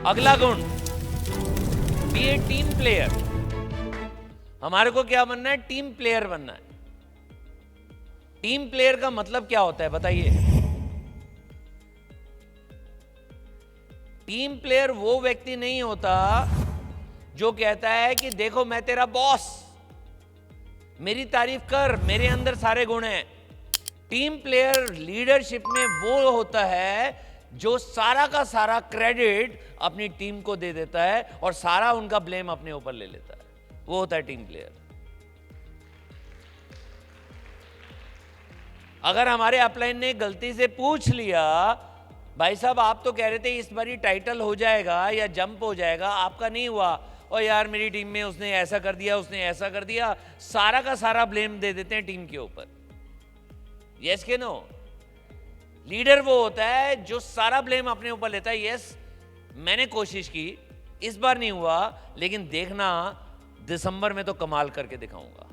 अगला गुण, बी ए team player. हमारे को क्या बनना है? टीम प्लेयर बनना है। टीम प्लेयर का मतलब क्या होता है बताइए? टीम प्लेयर वो व्यक्ति नहीं होता जो कहता है कि देखो मैं तेरा बॉस, मेरी तारीफ कर, मेरे अंदर सारे गुण हैं। टीम प्लेयर लीडरशिप में वो होता है जो सारा का सारा क्रेडिट अपनी टीम को दे देता है और सारा उनका ब्लेम अपने ऊपर ले लेता है, वो होता है टीम प्लेयर। अगर हमारे अपलाइन ने गलती से पूछ लिया, भाई साहब आप तो कह रहे थे इस बारी टाइटल हो जाएगा या जंप हो जाएगा, आपका नहीं हुआ, और यार मेरी टीम में उसने ऐसा कर दिया, उसने ऐसा कर दिया, सारा का सारा ब्लेम दे देते हैं टीम के ऊपर। यस के नो? लीडर वो होता है जो सारा ब्लेम अपने ऊपर लेता है। यस मैंने कोशिश की, इस बार नहीं हुआ, लेकिन देखना दिसंबर में तो कमाल करके दिखाऊंगा,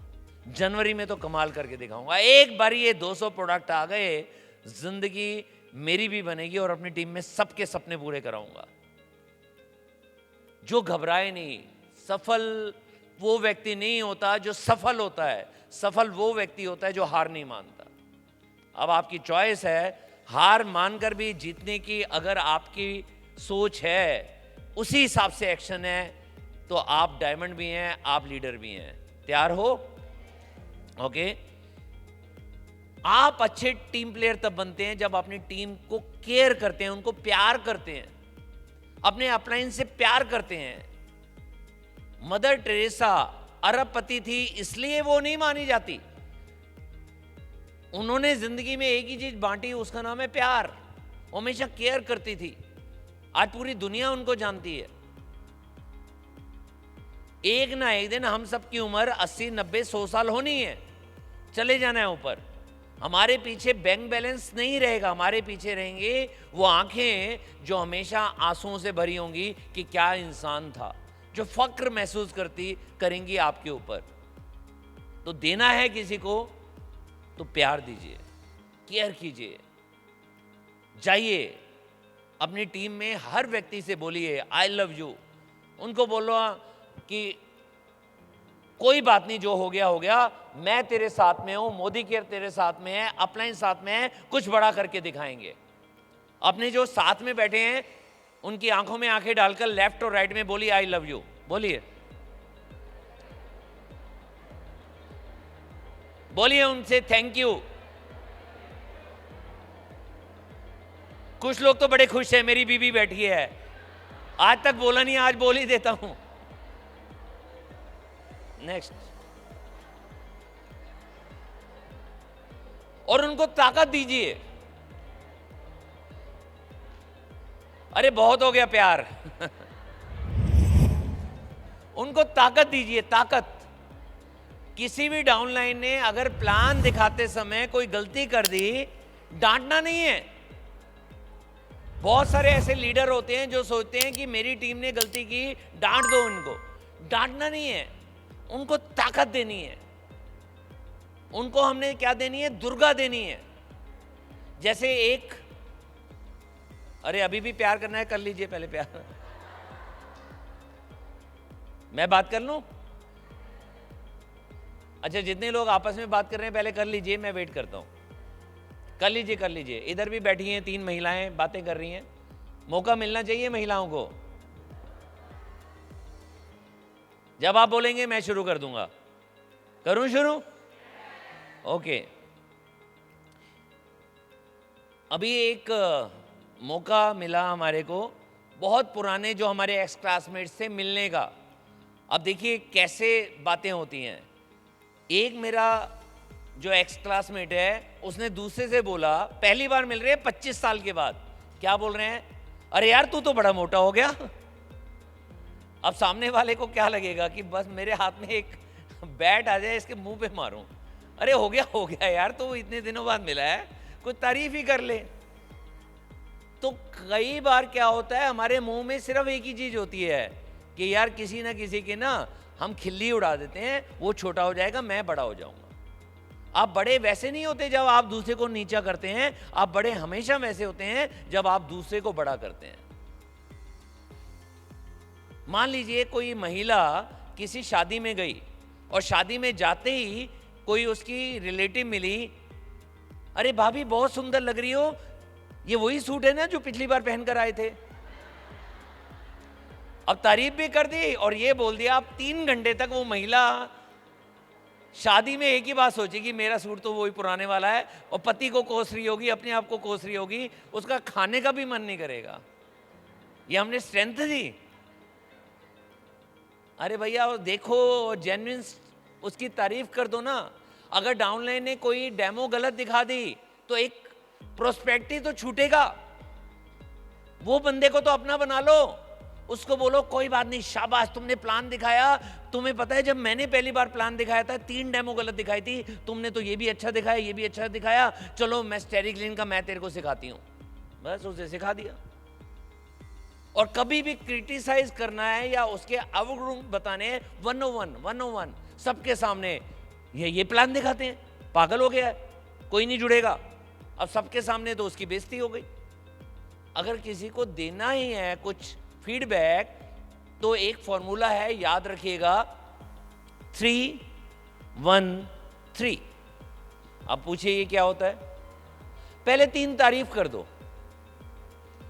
जनवरी में तो कमाल करके दिखाऊंगा। एक बार ये 200 प्रोडक्ट आ गए, जिंदगी मेरी भी बनेगी और अपनी टीम में सबके सपने पूरे कराऊंगा। जो घबराए नहीं। सफल वो व्यक्ति नहीं होता जो सफल होता है, सफल वो व्यक्ति होता है जो हार नहीं मानता। अब आपकी चॉइस है, हार मानकर भी जीतने की अगर आपकी सोच है, उसी हिसाब से एक्शन है, तो आप डायमंड भी हैं, आप लीडर भी हैं। तैयार हो? ओके। आप अच्छे टीम प्लेयर तब बनते हैं जब अपनी टीम को केयर करते हैं, उनको प्यार करते हैं, अपने अपलाइन से प्यार करते हैं। मदर टेरेसा अरबपति थी, इसलिए वो नहीं मानी जाती। उन्होंने जिंदगी में एक ही चीज बांटी, उसका नाम है प्यार। वो हमेशा केयर करती थी। आज पूरी दुनिया उनको जानती है। एक ना एक दिन हम सब की उम्र 80, 90, 100 साल होनी है, चले जाना है ऊपर। हमारे पीछे बैंक बैलेंस नहीं रहेगा, हमारे पीछे रहेंगे वो आंखें जो हमेशा आंसुओं से भरी होंगी कि क्या इंसान था, जो फक्र महसूस करेंगी आपके ऊपर। तो देना है किसी को तो प्यार दीजिए, केयर कीजिए। जाइए अपनी टीम में हर व्यक्ति से बोलिए आई लव यू। उनको बोलो कि कोई बात नहीं, जो हो गया हो गया, मैं तेरे साथ में हूं, मोदी केयर तेरे साथ में है, अपलाइन साथ में है, कुछ बड़ा करके दिखाएंगे। अपने जो साथ में बैठे हैं उनकी आंखों में आंखें डालकर लेफ्ट और राइट में बोलिए आई लव यू। बोलिए, बोलिए उनसे थैंक यू। कुछ लोग तो बड़े खुश हैं, मेरी बीबी बैठी है, आज तक बोला नहीं, आज बोल ही देता हूं। नेक्स्ट। और उनको ताकत दीजिए। अरे बहुत हो गया प्यार। उनको ताकत दीजिए, ताकत। किसी भी डाउनलाइन ने अगर प्लान दिखाते समय कोई गलती कर दी, डांटना नहीं है। बहुत सारे ऐसे लीडर होते हैं जो सोचते हैं कि मेरी टीम ने गलती की, डांट दो उनको। डांटना नहीं है, उनको ताकत देनी है। उनको हमने क्या देनी है? दुर्गा देनी है। जैसे एक, अरे अभी भी प्यार करना है, कर लीजिए पहले प्यार। मैं बात कर लूं? अच्छा, जितने लोग आपस में बात कर रहे हैं पहले कर लीजिए, मैं वेट करता हूं। कर लीजिए, कर लीजिए। इधर भी बैठी हैं 3 महिलाएं, बातें कर रही हैं। मौका मिलना चाहिए महिलाओं को। जब आप बोलेंगे मैं शुरू कर दूंगा। करूं शुरू? ओके। अभी एक मौका मिला हमारे को, बहुत पुराने जो हमारे एक्स क्लासमेट से मिलने का। अब देखिए कैसे बातें होती हैं। एक मेरा जो एक्स क्लासमेट है उसने दूसरे से बोला, पहली बार मिल रहे हैं 25 साल के बाद, क्या बोल रहे हैं? अरे यार तू तो बड़ा मोटा हो गया। अब सामने वाले को क्या लगेगा कि बस मेरे हाथ में एक बैट आ जाए, इसके मुंह पे मारूं। अरे हो गया यार, तो इतने दिनों बाद मिला है, कुछ तारीफ ही कर ले। तो कई बार क्या होता है, हमारे मुंह में सिर्फ एक ही चीज होती है कि यार किसी ना किसी के ना हम खिल्ली उड़ा देते हैं, वो छोटा हो जाएगा, मैं बड़ा हो जाऊंगा। आप बड़े वैसे नहीं होते जब आप दूसरे को नीचा करते हैं, आप बड़े हमेशा वैसे होते हैं जब आप दूसरे को बड़ा करते हैं। मान लीजिए कोई महिला किसी शादी में गई और शादी में जाते ही कोई उसकी रिलेटिव मिली, अरे भाभी बहुत सुंदर लग रही हो, ये वही सूट है ना जो पिछली बार पहनकर आए थे। अब तारीफ भी कर दी और ये बोल दिया। अब 3 घंटे तक वो महिला शादी में एक ही बात सोचेगी, मेरा सूट तो वही पुराने वाला है, और पति को कोस रही होगी, अपने आप को कोस रही होगी, उसका खाने का भी मन नहीं करेगा। ये हमने स्ट्रेंथ दी। अरे भैया देखो, जेन्युइन उसकी तारीफ कर दो ना। अगर डाउनलाइन ने कोई डेमो गलत दिखा दी तो एक प्रोस्पेक्टिव तो छूटेगा। वो बंदे को तो अपना बना लो, उसको बोलो कोई बात नहीं, शाबाश तुमने प्लान दिखाया। तुम्हें पता है जब मैंने पहली बार प्लान दिखाया था 3 डेमो गलत दिखाई थी, तुमने तो ये भी अच्छा दिखाया, ये भी अच्छा दिखाया, चलो मैं स्टेरिक्लिन का मैं तेरे को सिखाती हूँ। बस उसे सिखा दिया। और कभी भी क्रिटिसाइज करना है या उसके अवगुण बताने हैं 101 सबके सामने, ये प्लान दिखाते हैं, पागल हो गया है, कोई नहीं जुड़ेगा। अब सबके सामने तो उसकी बेइज्जती हो गई। अगर किसी को देना ही है कुछ फीडबैक तो एक फॉर्मूला है, याद रखिएगा, 3-1-3। अब पूछिए ये क्या होता है। पहले 3 तारीफ कर दो,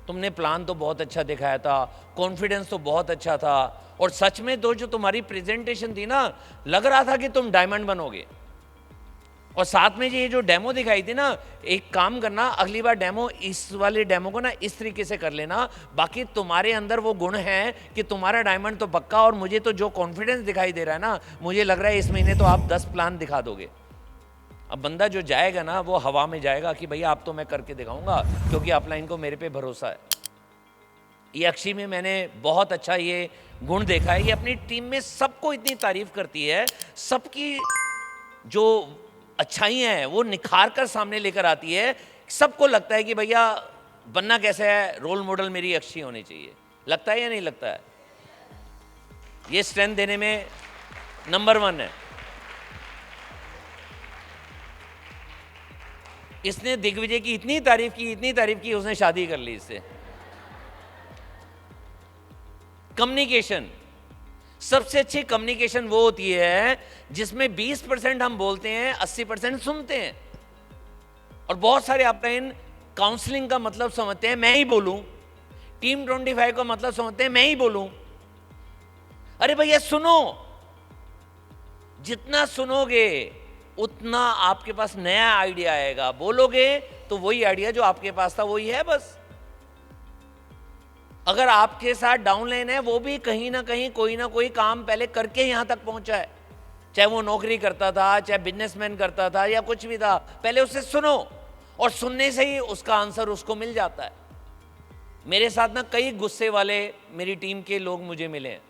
तुमने प्लान तो बहुत अच्छा दिखाया था, कॉन्फिडेंस तो बहुत अच्छा था, और सच में तो जो तुम्हारी प्रेजेंटेशन थी ना, लग रहा था कि तुम डायमंड बनोगे। और साथ में ये जो डेमो दिखाई थी ना, एक काम करना, अगली बार डेमो इस वाले डेमो को ना इस तरीके से कर लेना। बाकी तुम्हारे अंदर वो गुण है कि तुम्हारा डायमंड तो पक्का, और मुझे तो जो कॉन्फिडेंस दिखाई दे रहा है ना, मुझे लग रहा है इस महीने तो आप 10 प्लान दिखा दोगे। अब बंदा जो जाएगा ना वो हवा में जाएगा कि भैया आप तो मैं करके दिखाऊंगा, क्योंकि अपलाइन को मेरे पे भरोसा है। ये अक्षी में मैंने बहुत अच्छा ये गुण देखा है। ये अपनी टीम में सबको इतनी तारीफ करती है, सबकी जो अच्छाइयाँ हैं वो निखार कर सामने लेकर आती है। सबको लगता है कि भैया बनना कैसे है, रोल मॉडल मेरी अक्षी होनी चाहिए। लगता है या नहीं लगता है? ये स्ट्रेंथ देने में नंबर 1 है। इसने दिग्विजय की इतनी तारीफ की, उसने शादी कर ली इससे। कम्युनिकेशन, सबसे अच्छी कम्युनिकेशन वो होती है जिसमें 20% हम बोलते हैं, 80% सुनते हैं। और बहुत सारे अपलाइन काउंसलिंग का मतलब समझते हैं मैं ही बोलूं, टीम 25 का मतलब समझते हैं मैं ही बोलूं। अरे भैया सुनो, जितना सुनोगे उतना आपके पास नया आइडिया आएगा। बोलोगे तो वही आइडिया जो आपके पास था वही है बस। अगर आपके साथ डाउनलाइन है, वो भी कहीं ना कहीं कोई ना कोई काम पहले करके यहां तक पहुंचा है, चाहे वो नौकरी करता था, चाहे बिजनेसमैन करता था, या कुछ भी था, पहले उससे सुनो, और सुनने से ही उसका आंसर उसको मिल जाता है। मेरे साथ ना कई गुस्से वाले मेरी टीम के लोग मुझे मिले हैं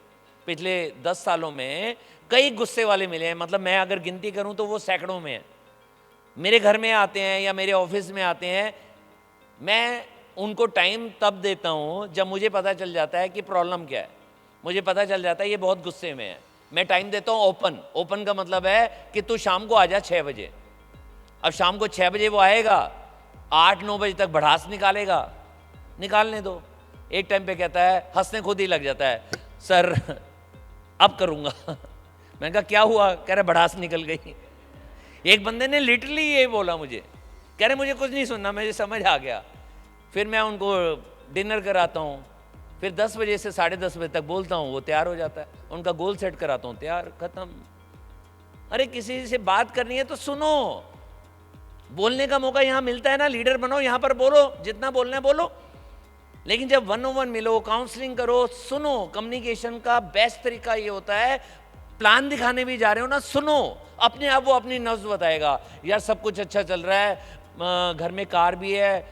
पिछले 10 सालों में, कई गुस्से वाले मिले हैं। मतलब मैं अगर गिनती करूं तो वो सैकड़ों में है। मेरे घर में आते हैं या मेरे ऑफिस में आते हैं, मैं उनको टाइम तब देता हूं जब मुझे पता चल जाता है कि प्रॉब्लम क्या है। मुझे पता चल जाता है ये बहुत गुस्से में है, मैं टाइम देता हूं ओपन का मतलब है कि तू शाम को आ जा 6 बजे। अब शाम को 6 बजे वो आएगा, 8-9 बजे तक भड़ास निकालेगा, निकालने दो। एक टाइम पे कहता है, हंसने खुद ही लग जाता है, सर अब करूंगा। मैंने कहा क्या हुआ? कह रहे भड़ास निकल गई। एक बंदे ने लिटरली ये बोला मुझे, कह रहे मुझे कुछ नहीं सुनना, मुझे समझ आ गया। फिर मैं उनको डिनर कराता हूँ, फिर 10 बजे से 10:30 बजे तक बोलता हूँ, वो तैयार हो जाता है। उनका गोल सेट कराता हूँ, तैयार, खत्म। अरे किसी से बात करनी है तो सुनो, बोलने का मौका यहाँ मिलता है ना, लीडर बनो, यहाँ पर बोलो, जितना बोलना है बोलो। लेकिन जब 1-on-1 मिलो, काउंसलिंग करो, सुनो। कम्युनिकेशन का बेस्ट तरीका ये होता है, प्लान दिखाने भी जा रहे हो ना, सुनो। अपने आप वो अपनी नब्ज बताएगा, यार सब कुछ अच्छा चल रहा है, घर में कार भी है,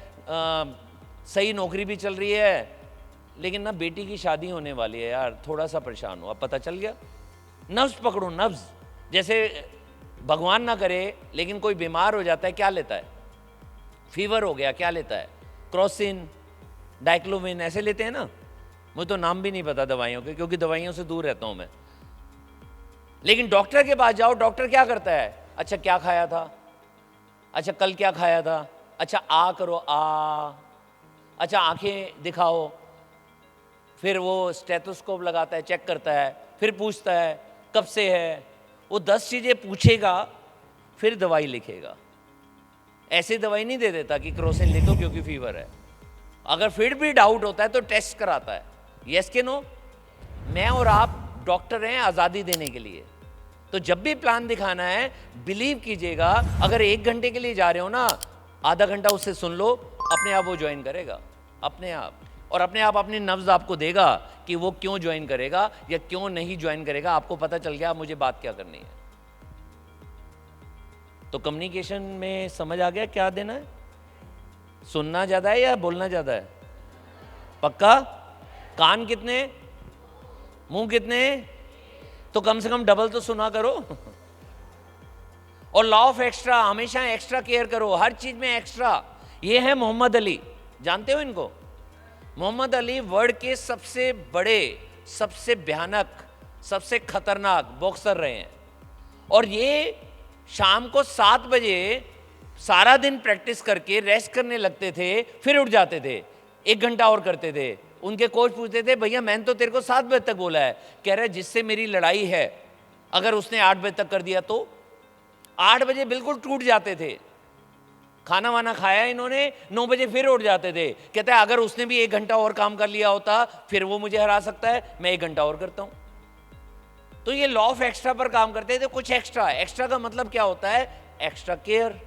सही नौकरी भी चल रही है, लेकिन ना बेटी की शादी होने वाली है यार, थोड़ा सा परेशान हो। अब पता चल गया। नब्ज पकड़ो, नब्ज। जैसे भगवान ना करे लेकिन कोई बीमार हो जाता है, क्या लेता है? फीवर हो गया, क्या लेता है? क्रोसिन, डाइक्लोविन, ऐसे लेते हैं ना। मुझे तो नाम भी नहीं पता दवाइयों के, क्योंकि दवाइयों से दूर रहता हूं मैं। लेकिन डॉक्टर के पास जाओ, डॉक्टर क्या करता है? अच्छा क्या खाया था? अच्छा कल क्या खाया था? अच्छा आ करो, आ। अच्छा आंखें दिखाओ। फिर वो स्टेथोस्कोप लगाता है, चेक करता है, फिर पूछता है कब से है। वो 10 चीज़ें पूछेगा, फिर दवाई लिखेगा। ऐसे दवाई नहीं दे देता कि क्रोसिन लिख दो क्योंकि फीवर है। अगर फिर भी डाउट होता है तो टेस्ट कराता है। यस के नो? मैं और आप डॉक्टर हैं आज़ादी देने के लिए। तो जब भी प्लान दिखाना है, बिलीव कीजिएगा, अगर 1 घंटे के लिए जा रहे हो ना, आधा घंटा उससे सुन लो, अपने आप वो ज्वाइन करेगा, अपने आप। और अपने आप अपनी नब्ज आपको देगा कि वो क्यों ज्वाइन करेगा या क्यों नहीं ज्वाइन करेगा। आपको पता चल गया मुझे बात क्या करनी है। तो कम्युनिकेशन में समझ आ गया क्या देना है? सुनना ज्यादा है या बोलना ज्यादा है? पक्का? कान कितने, मुंह कितने? तो कम से कम डबल तो सुना करो। और लॉ ऑफ एक्स्ट्रा, हमेशा एक्स्ट्रा केयर करो, हर चीज में एक्स्ट्रा। ये है मोहम्मद अली, जानते हो इनको? मोहम्मद अली वर्ल्ड के सबसे बड़े, सबसे भयानक, सबसे खतरनाक बॉक्सर रहे हैं। और ये शाम को 7 बजे सारा दिन प्रैक्टिस करके रेस्ट करने लगते थे, फिर उठ जाते थे, 1 घंटा और करते थे। उनके कोच पूछते थे, भैया मैंने तो तेरे को 7 बजे तक बोला है। कह रहे जिससे मेरी लड़ाई है, अगर उसने 8 बजे तक कर दिया तो 8 बजे बिल्कुल टूट जाते थे। खाना वाना खाया इन्होंने, 9 बजे फिर उठ जाते थे। कहते हैं अगर उसने भी 1 घंटा और काम कर लिया होता फिर वो मुझे हरा सकता है, मैं 1 घंटा और करता हूं। तो ये लॉ ऑफ एक्स्ट्रा पर काम करते थे। कुछ एक्स्ट्रा, एक्स्ट्रा का मतलब क्या होता है? एक्स्ट्रा केयर,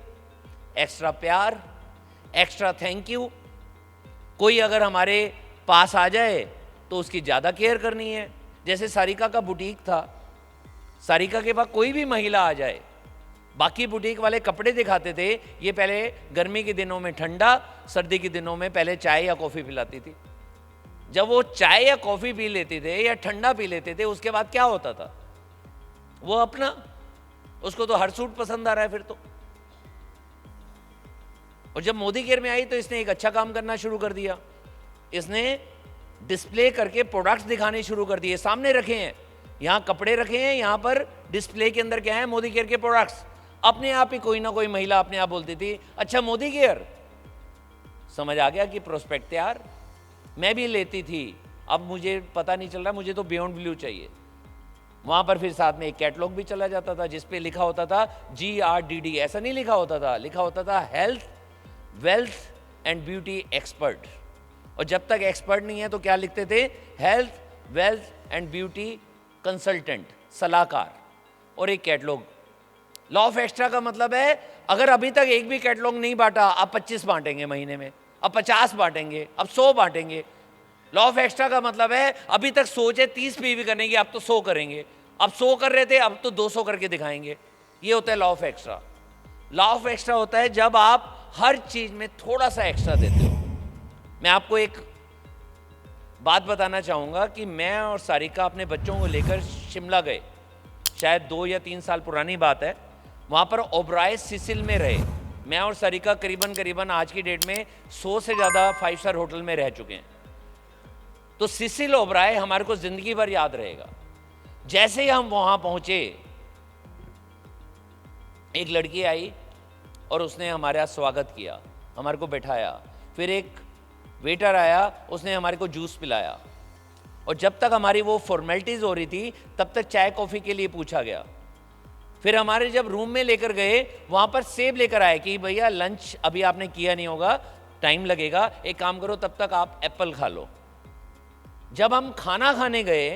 एक्स्ट्रा प्यार, एक्स्ट्रा थैंक यू। कोई अगर हमारे पास आ जाए तो उसकी ज्यादा केयर करनी है। जैसे सारिका का बुटीक था, सारिका के पास कोई भी महिला आ जाए, बाकी बुटीक वाले कपड़े दिखाते थे, ये पहले गर्मी के दिनों में ठंडा, सर्दी के दिनों में पहले चाय या कॉफी पिलाती थी। जब वो चाय या कॉफी पी लेते थे या ठंडा पी लेते थे, उसके बाद क्या होता था? वो अपना, उसको तो हर सूट पसंद आ रहा है फिर तो। और जब मोदी केयर में आई तो इसने एक अच्छा काम करना शुरू कर दिया। इसने डिस्प्ले करके प्रोडक्ट्स दिखाने शुरू कर दिए। सामने रखे हैं, यहां कपड़े रखे हैं, यहां पर डिस्प्ले के अंदर क्या है? मोदी केयर के प्रोडक्ट्स। अपने आप ही कोई ना कोई महिला अपने आप बोलती थी, अच्छा मोदी केयर। समझ आ गया कि प्रोस्पेक्ट तैयार। मैं भी लेती थी, अब मुझे पता नहीं चल रहा, मुझे तो बियॉन्ड ब्लू चाहिए। वहां पर फिर साथ में एक कैटलॉग भी चला जाता था जिसपे लिखा होता था GRDD। ऐसा नहीं लिखा होता था, लिखा होता था health, wealth and beauty expert. और जब तक एक्सपर्ट नहीं है तो क्या लिखते थे? Health, wealth and beauty consultant, सलाहकार, और एक कैटलॉग। लॉ ऑफ एक्स्ट्रा का मतलब है अगर अभी तक एक भी कैटलॉग नहीं बांटा, अब 25 बांटेंगे महीने में, अब 50 बांटेंगे, अब 100 बांटेंगे। लॉ ऑफ एक्स्ट्रा का मतलब है अभी तक सोचे 30 पीवी करेंगे, अब तो 100 करेंगे, अब 100 कर रहे थे, अब तो 200 करके दिखाएंगे। ये होता है law of extra. Law of extra होता है जब आप हर चीज में थोड़ा सा एक्स्ट्रा देते हो। मैं आपको एक बात बताना चाहूंगा कि मैं और सारिका अपने बच्चों को लेकर शिमला गए, शायद 2 या 3 साल पुरानी बात है। वहां पर ओबराय सिसिल में रहे। मैं और सारिका करीबन आज की डेट में 100 से ज्यादा 5 स्टार होटल में रह चुके हैं। तो सिसिल ओबराय हमारे को जिंदगी भर याद रहेगा। जैसे ही हम वहां पहुंचे, एक लड़की आई और उसने हमारा स्वागत किया, हमारे को बैठाया। फिर एक वेटर आया, उसने हमारे को जूस पिलाया। और जब तक हमारी वो फॉर्मेलिटीज हो रही थी तब तक चाय कॉफी के लिए पूछा गया। फिर हमारे जब रूम में लेकर गए, वहां पर सेब लेकर आए कि भैया लंच अभी आपने किया नहीं होगा, टाइम लगेगा, एक काम करो तब तक आप एप्पल खा लो। जब हम खाना खाने गए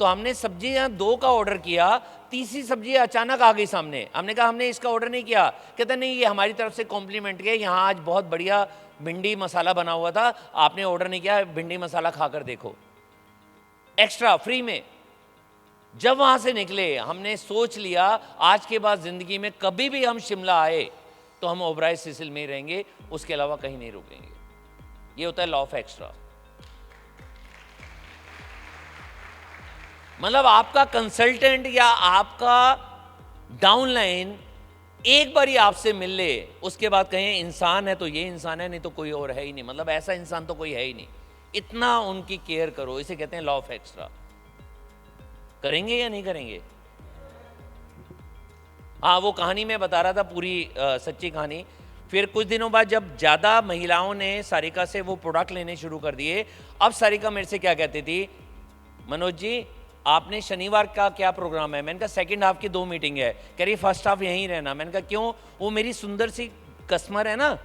तो हमने सब्जियां 2 का ऑर्डर किया, तीसरी सब्जी अचानक आ गई सामने। हमने कहा हमने इसका ऑर्डर नहीं किया। कहता नहीं, ये हमारी तरफ से कॉम्प्लीमेंट है, यहाँ आज बहुत बढ़िया भिंडी मसाला बना हुआ था, आपने ऑर्डर नहीं किया, भिंडी मसाला खाकर देखो, एक्स्ट्रा फ्री में। जब वहां से निकले हमने सोच लिया आज के बाद जिंदगी में कभी भी हम शिमला आए तो हम ओबराय सिसिल में ही रहेंगे, उसके अलावा कहीं नहीं रुकेंगे। ये होता है लॉ ऑफ एक्स्ट्रा। मतलब आपका कंसल्टेंट या आपका डाउनलाइन एक बार ही आपसे मिल ले, उसके बाद कहें इंसान है तो ये इंसान है, नहीं तो कोई और है ही नहीं, मतलब ऐसा इंसान तो कोई है ही नहीं। इतना उनकी केयर करो, इसे कहते हैं लॉ ऑफ एक्स्ट्रा। करेंगे या नहीं करेंगे? हाँ, वो कहानी मैं बता रहा था, पूरी सच्ची कहानी। फिर कुछ दिनों बाद जब ज़्यादा महिलाओं ने सारिका से वो प्रोडक्ट लेने शुरू कर दिए, अब सारिका मेरे से क्या कहती थी, मनोज जी आपने शनिवार का क्या प्रोग्राम है? मैंने कहा सेकंड हाफ की 2 मीटिंग है। कह रही फर्स्ट हाफ यहीं रहना। मैंने कहा क्यों? वो मेरी सुंदर सी कस्टमर है ना,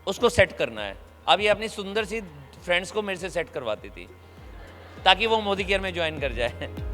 उसको सेट करना है। अब ये अपनी सुंदर सी फ्रेंड्स को मेरे से सेट करवाती थी ताकि वो मोदी केयर में ज्वाइन कर जाए।